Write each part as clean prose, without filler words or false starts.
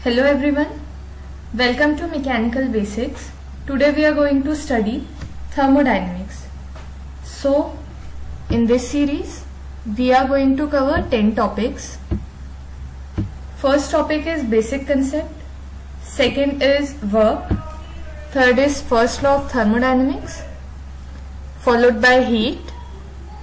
Hello everyone, welcome to Mechanical Basics. Today we are going to study thermodynamics. So in this series we are going to cover 10 topics. First topic is basic concept, second is work, third is first law of thermodynamics, followed by heat,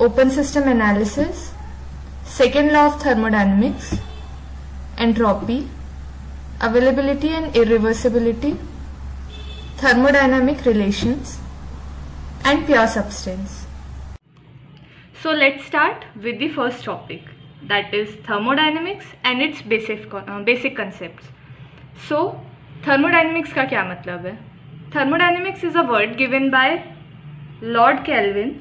open system analysis, second law of thermodynamics, entropy, availability and irreversibility, thermodynamic relations, and pure substance. So let's start with the first topic, that is thermodynamics and its basic concepts. So thermodynamics का क्या मतलब है? Thermodynamics is a word given by Lord Kelvin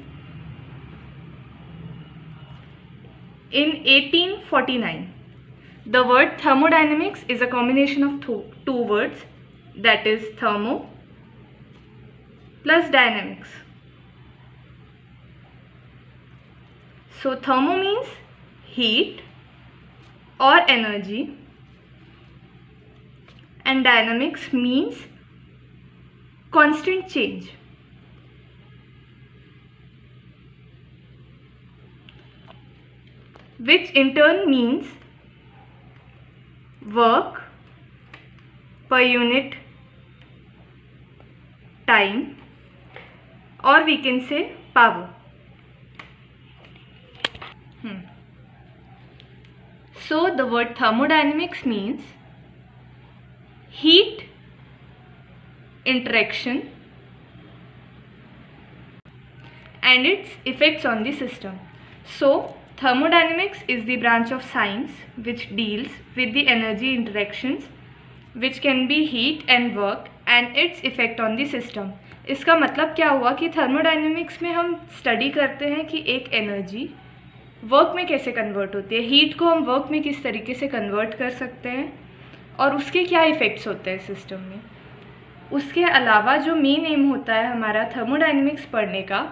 in 1849. The word thermodynamics is a combination of two words, that is thermo plus dynamics. So thermo means heat or energy and dynamics means constant change. Which in turn means work per unit time, or we can say power. So the word thermodynamics means heat interaction and its effects on the system. So thermodynamics is the branch of science which deals with the energy interactions which can be heat and work and its effect on the system. इसका मतलब क्या हुआ कि thermodynamics में हम study करते हैं कि एक एनर्जी वर्क में कैसे कन्वर्ट होती है, हीट को हम वर्क में किस तरीके से कन्वर्ट कर सकते हैं और उसके क्या इफ़ेक्ट्स होते हैं सिस्टम में. उसके अलावा जो मेन एम होता है हमारा थर्मोडायनेमिक्स पढ़ने का,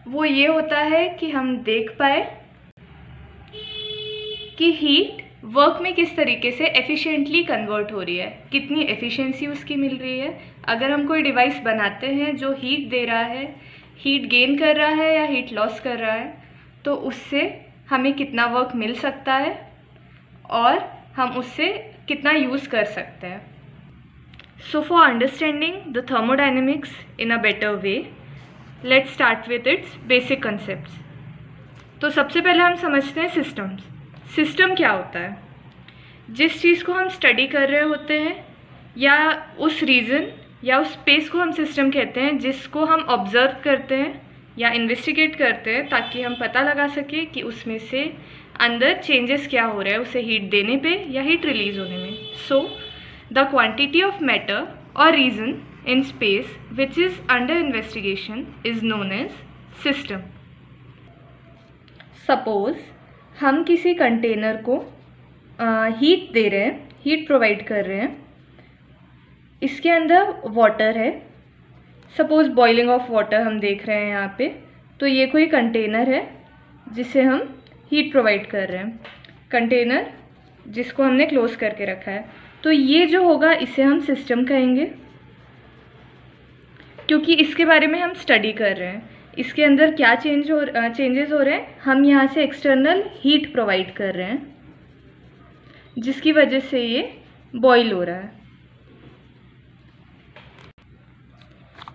वो ये होता है कि हम देख पाए कि हीट वर्क में किस तरीके से एफिशिएंटली कन्वर्ट हो रही है, कितनी एफिशिएंसी उसकी मिल रही है. अगर हम कोई डिवाइस बनाते हैं जो हीट दे रहा है, हीट गेन कर रहा है या हीट लॉस कर रहा है, तो उससे हमें कितना वर्क मिल सकता है और हम उससे कितना यूज़ कर सकते हैं. So for understanding the thermodynamics in a better way, let's start with its basic concepts. तो सबसे पहले हम समझते हैं सिस्टम्स. सिस्टम क्या होता है? जिस चीज़ को हम स्टडी कर रहे होते हैं या उस रीजन या उस स्पेस को हम सिस्टम कहते हैं, जिसको हम ऑब्जर्व करते हैं या इन्वेस्टिगेट करते हैं ताकि हम पता लगा सकें कि उसमें से अंदर चेंजेस क्या हो रहा है उसे हीट देने पे या हीट रिलीज होने में. So the quantity of matter or region in space which is under investigation is known as system. Suppose हम किसी कंटेनर को हीट दे रहे हैं, हीट प्रोवाइड कर रहे हैं, इसके अंदर वाटर है. सपोज बॉइलिंग ऑफ वाटर हम देख रहे हैं यहाँ पे. तो ये कोई कंटेनर है जिसे हम हीट प्रोवाइड कर रहे हैं, कंटेनर जिसको हमने क्लोज करके रखा है. तो ये जो होगा इसे हम सिस्टम कहेंगे, क्योंकि इसके बारे में हम स्टडी कर रहे हैं. इसके अंदर क्या चेंजेस हो रहे हैं, हम यहाँ से एक्सटर्नल हीट प्रोवाइड कर रहे हैं जिसकी वजह से ये बॉईल हो रहा है.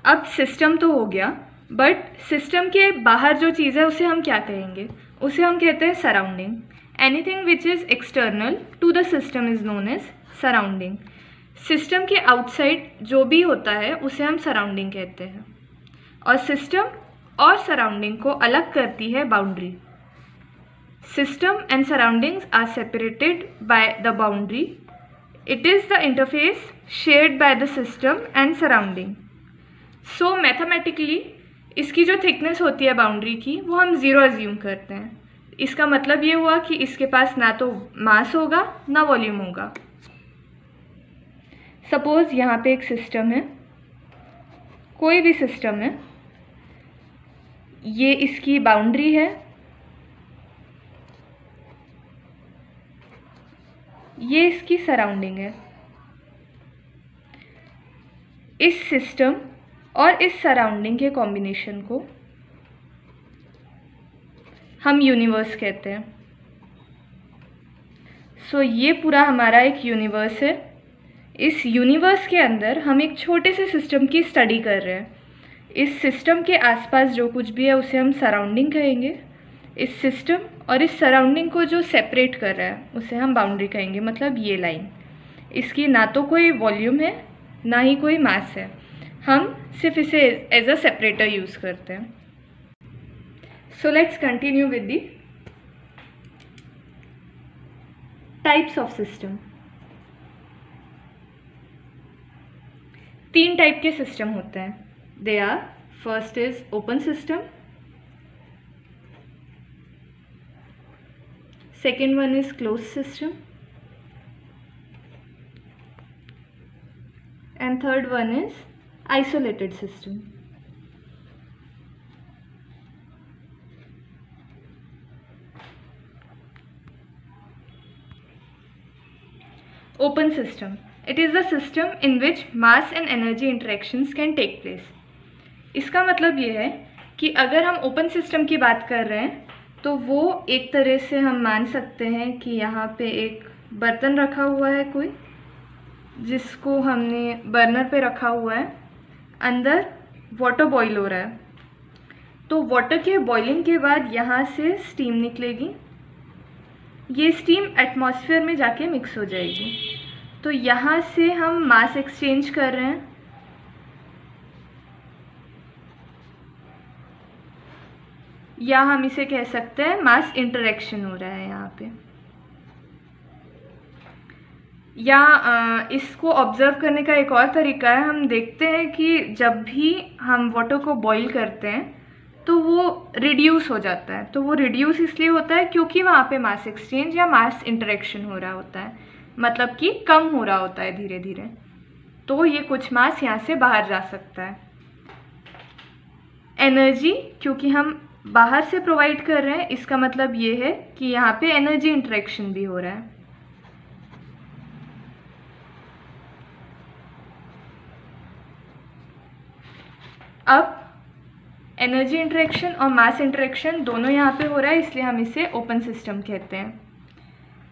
अब सिस्टम तो हो गया, बट सिस्टम के बाहर जो चीज़ है उसे हम क्या कहेंगे? उसे हम कहते हैं surrounding. Anything which is external to the system is known as surrounding. System के आउटसाइड जो भी होता है उसे हम सराउंडिंग कहते हैं. और सिस्टम और सराउंडिंग को अलग करती है boundary. System and surroundings are separated by the boundary. It is the interface shared by the system and surrounding. So mathematically इसकी जो थिकनेस होती है बाउंड्री की, वो हम ज़ीरो अज्यूम करते हैं. इसका मतलब ये हुआ कि इसके पास ना तो मास होगा ना वॉल्यूम होगा. सपोज़ यहाँ पे एक सिस्टम है, कोई भी सिस्टम है, ये इसकी बाउंड्री है, ये इसकी सराउंडिंग है। इस सिस्टम और इस सराउंडिंग के कॉम्बिनेशन को हम यूनिवर्स कहते हैं। सो ये पूरा हमारा एक यूनिवर्स है। इस यूनिवर्स के अंदर हम एक छोटे से सिस्टम की स्टडी कर रहे हैं। इस सिस्टम के आसपास जो कुछ भी है उसे हम सराउंडिंग कहेंगे। इस सिस्टम और इस सराउंडिंग को जो सेपरेट कर रहा है उसे हम बाउंड्री कहेंगे, मतलब ये लाइन। इसकी ना तो कोई वॉल्यूम है ना ही कोई मास है, हम सिर्फ इसे एज अ सेपरेटर यूज़ करते हैं। So let's continue with the types of system. 3 type के सिस्टम होते हैं। They are, first is open system, second one is closed system, and third one is isolated system. Open system. It is a system in which mass and energy interactions can take place. इसका मतलब ये है कि अगर हम open system की बात कर रहे हैं तो वो एक तरह से हम मान सकते हैं कि यहाँ पे एक बर्तन रखा हुआ है कोई, जिसको हमने बर्नर पे रखा हुआ है, अंदर वाटर बॉईल हो रहा है। तो वाटर के बॉइलिंग के बाद यहाँ से स्टीम निकलेगी। ये स्टीम एटमॉस्फेयर में जाके मिक्स हो जाएगी। तो यहाँ से हम मास एक्सचेंज कर रहे हैं। या हम इसे कह सकते हैं मास इंटरेक्शन हो रहा है यहाँ पे। या इसको ऑब्ज़र्व करने का एक और तरीका है, हम देखते हैं कि जब भी हम वाटर को बॉईल करते हैं तो वो रिड्यूस हो जाता है। तो वो रिड्यूस इसलिए होता है क्योंकि वहाँ पे मास एक्सचेंज या मास इंटरेक्शन हो रहा होता है, मतलब कि कम हो रहा होता है धीरे धीरे। तो ये कुछ मास यहाँ से बाहर जा सकता है। एनर्जी, क्योंकि हम बाहर से प्रोवाइड कर रहे हैं, इसका मतलब ये है कि यहाँ पे एनर्जी इंटरेक्शन भी हो रहा है। अब एनर्जी इंटरेक्शन और मास इंटरेक्शन दोनों यहाँ पे हो रहा है, इसलिए हम इसे ओपन सिस्टम कहते हैं।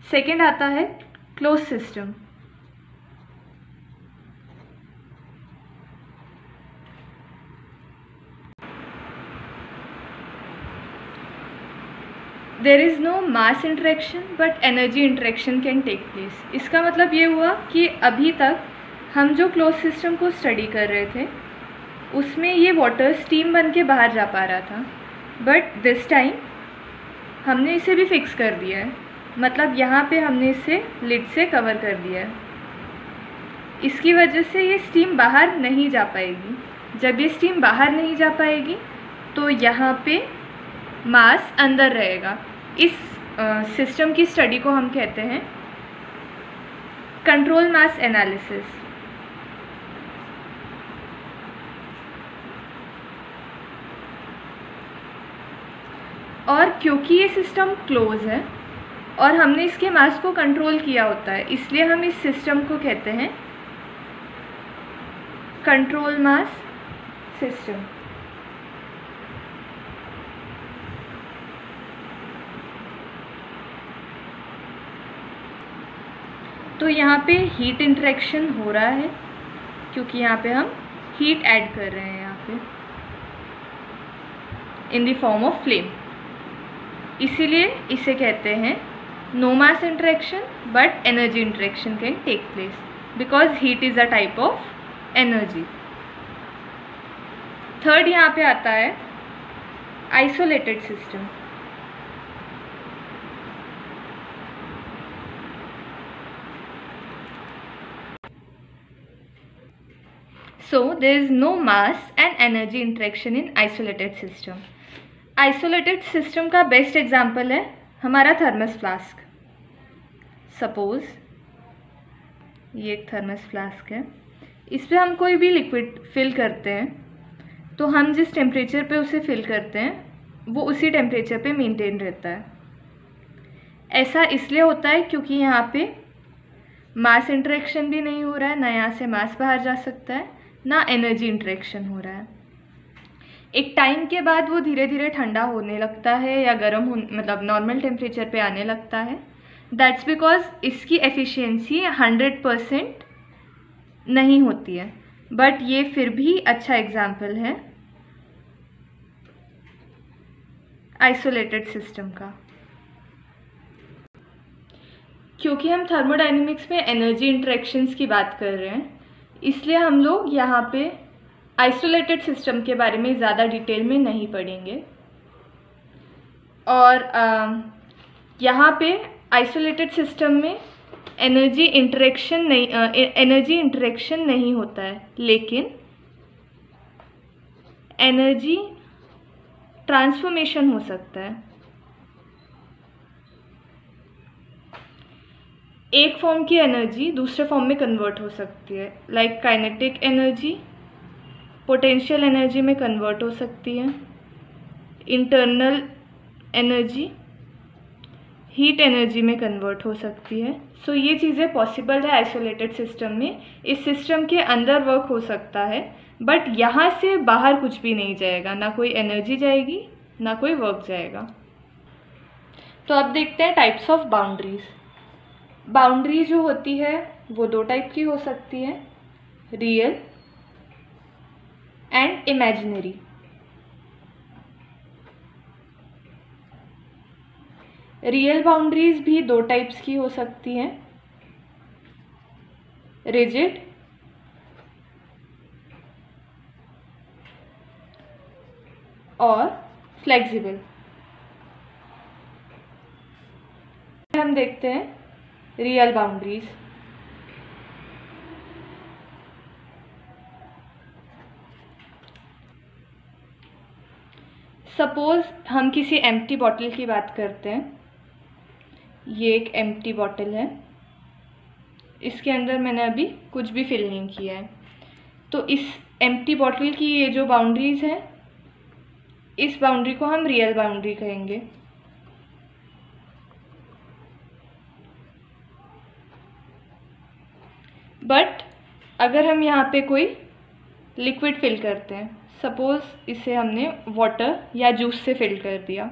सेकेंड आता है close system. There is no mass interaction but energy interaction can take place. इसका मतलब ये हुआ कि अभी तक हम जो क्लोज सिस्टम को स्टडी कर रहे थे उसमें ये वाटर स्टीम बन के बाहर जा पा रहा था, बट दिस टाइम हमने इसे भी फिक्स कर दिया है, मतलब यहाँ पे हमने इसे लिड से कवर कर दिया है। इसकी वजह से ये स्टीम बाहर नहीं जा पाएगी। जब ये स्टीम बाहर नहीं जा पाएगी तो यहाँ पे मास अंदर रहेगा। इस सिस्टम की स्टडी को हम कहते हैं कंट्रोल मास एनालिसिस। और क्योंकि ये सिस्टम क्लोज है और हमने इसके मास को कंट्रोल किया होता है, इसलिए हम इस सिस्टम को कहते हैं कंट्रोल मास सिस्टम। तो यहाँ पे हीट इंटरेक्शन हो रहा है क्योंकि यहाँ पे हम हीट ऐड कर रहे हैं यहाँ पे in the form of flame, इसीलिए इसे कहते हैं no mass interaction but energy interaction can take place because heat is a type of energy. Third यहाँ पे आता है isolated system. So there is no mass and energy interaction in isolated system. Isolated system का best example है हमारा thermos flask. Suppose ये एक thermos flask है, इस पर हम कोई भी लिक्विड फिल करते हैं तो हम जिस टेम्परेचर पे उसे फिल करते हैं वो उसी टेम्परेचर पे मेंटेन रहता है। ऐसा इसलिए होता है क्योंकि यहाँ पे मास इंटरेक्शन भी नहीं हो रहा है, ना यहाँ से मास बाहर जा सकता है, ना एनर्जी इंटरेक्शन हो रहा है। एक टाइम के बाद वो धीरे धीरे ठंडा होने लगता है या गर्म हो, मतलब नॉर्मल टेम्परेचर पे आने लगता है। दैट्स बिकॉज इसकी एफिशिएंसी 100% नहीं होती है, बट ये फिर भी अच्छा एग्जाम्पल है आइसोलेटेड सिस्टम का। क्योंकि हम थर्मोडायनेमिक्स में एनर्जी इंटरेक्शंस की बात कर रहे हैं, इसलिए हम लोग यहाँ पे आइसोलेटेड सिस्टम के बारे में ज़्यादा डिटेल में नहीं पढ़ेंगे। और यहाँ पे आइसोलेटेड सिस्टम में एनर्जी इंटरेक्शन नहीं होता है, लेकिन एनर्जी ट्रांसफॉर्मेशन हो सकता है। एक फॉर्म की एनर्जी दूसरे फॉर्म में कन्वर्ट हो सकती है, like kinetic energy potential energy में कन्वर्ट हो सकती है, इंटरनल एनर्जी हीट एनर्जी में कन्वर्ट हो सकती है। सो ये चीज़ें पॉसिबल है आइसोलेटेड सिस्टम में। इस सिस्टम के अंदर वर्क हो सकता है, बट यहाँ से बाहर कुछ भी नहीं जाएगा, ना कोई एनर्जी जाएगी ना कोई वर्क जाएगा। तो अब देखते हैं टाइप्स ऑफ बाउंड्रीज। बाउंड्री जो होती है वो दो टाइप की हो सकती है, real and imaginary. Real boundaries भी दो टाइप्स की हो सकती हैं, रिजिड और फ्लेक्सिबल। हम देखते हैं रियल बाउंड्रीज। सपोज हम किसी एम्प्टी बॉटल की बात करते हैं। ये एक एम्प्टी बॉटल है, इसके अंदर मैंने अभी कुछ भी फिल नहीं किया है। तो इस एम्प्टी बॉटल की ये जो बाउंड्रीज है, इस बाउंड्री को हम रियल बाउंड्री कहेंगे। बट अगर हम यहाँ पे कोई लिक्विड फिल करते हैं, सपोज इसे हमने वाटर या जूस से फिल कर दिया,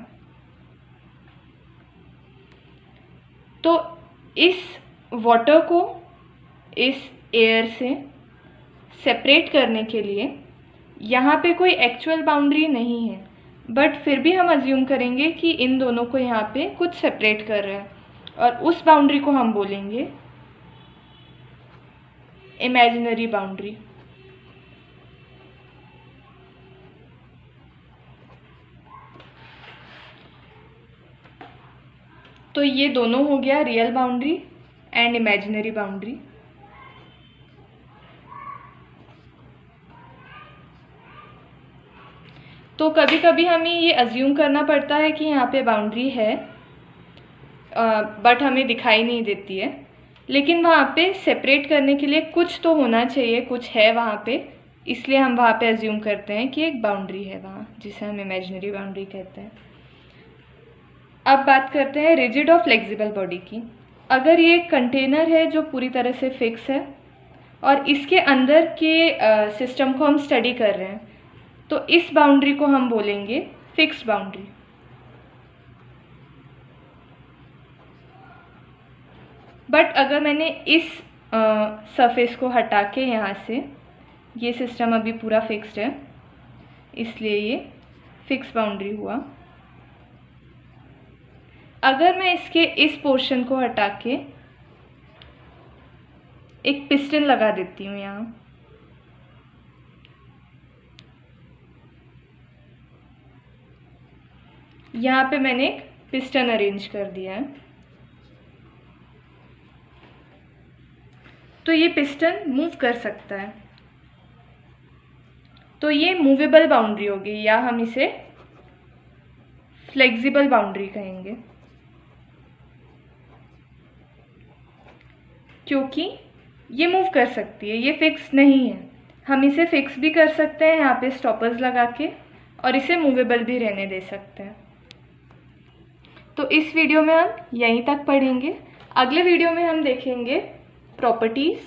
तो इस वाटर को इस एयर से सेपरेट करने के लिए यहाँ पे कोई एक्चुअल बाउंड्री नहीं है, बट फिर भी हम अज्यूम करेंगे कि इन दोनों को यहाँ पे कुछ सेपरेट कर रहा है, और उस बाउंड्री को हम बोलेंगे इमेजिनरी बाउंड्री। तो ये दोनों हो गया real boundary and imaginary boundary. तो कभी कभी हमें ये अज्यूम करना पड़ता है कि यहाँ पे बाउंड्री है, बट हमें दिखाई नहीं देती है, लेकिन वहाँ पे सेपरेट करने के लिए कुछ तो होना चाहिए, कुछ है वहाँ पे, इसलिए हम वहाँ पे अज्यूम करते हैं कि एक बाउंड्री है वहाँ, जिसे हम इमेजिनरी बाउंड्री कहते हैं। अब बात करते हैं रिजिड और फ्लेक्सिबल बॉडी की। अगर ये एक कंटेनर है जो पूरी तरह से फिक्स है और इसके अंदर के सिस्टम को हम स्टडी कर रहे हैं, तो इस बाउंड्री को हम बोलेंगे फिक्स्ड बाउंड्री। बट अगर मैंने इस सरफेस को हटा के यहाँ से, ये सिस्टम अभी पूरा फिक्स्ड है, इसलिए ये फिक्स बाउंड्री हुआ। अगर मैं इसके इस पोर्शन को हटा के एक पिस्टन लगा देती हूँ यहाँ पे मैंने एक पिस्टन अरेंज कर दिया है, तो ये पिस्टन मूव कर सकता है। तो ये मूवेबल बाउंड्री होगी, या हम इसे फ्लेक्सिबल बाउंड्री कहेंगे, क्योंकि ये मूव कर सकती है, ये फिक्स नहीं है। हम इसे फिक्स भी कर सकते हैं यहाँ पे स्टॉपर्स लगा के, और इसे मूवेबल भी रहने दे सकते हैं। तो इस वीडियो में हम यहीं तक पढ़ेंगे। अगले वीडियो में हम देखेंगे properties,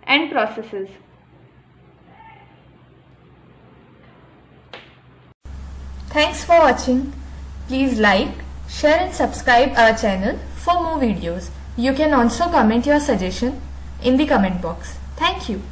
and processes. Thanks for watching. Please like, share and subscribe our channel for more videos. You can also comment your suggestion in the comment box. Thank you.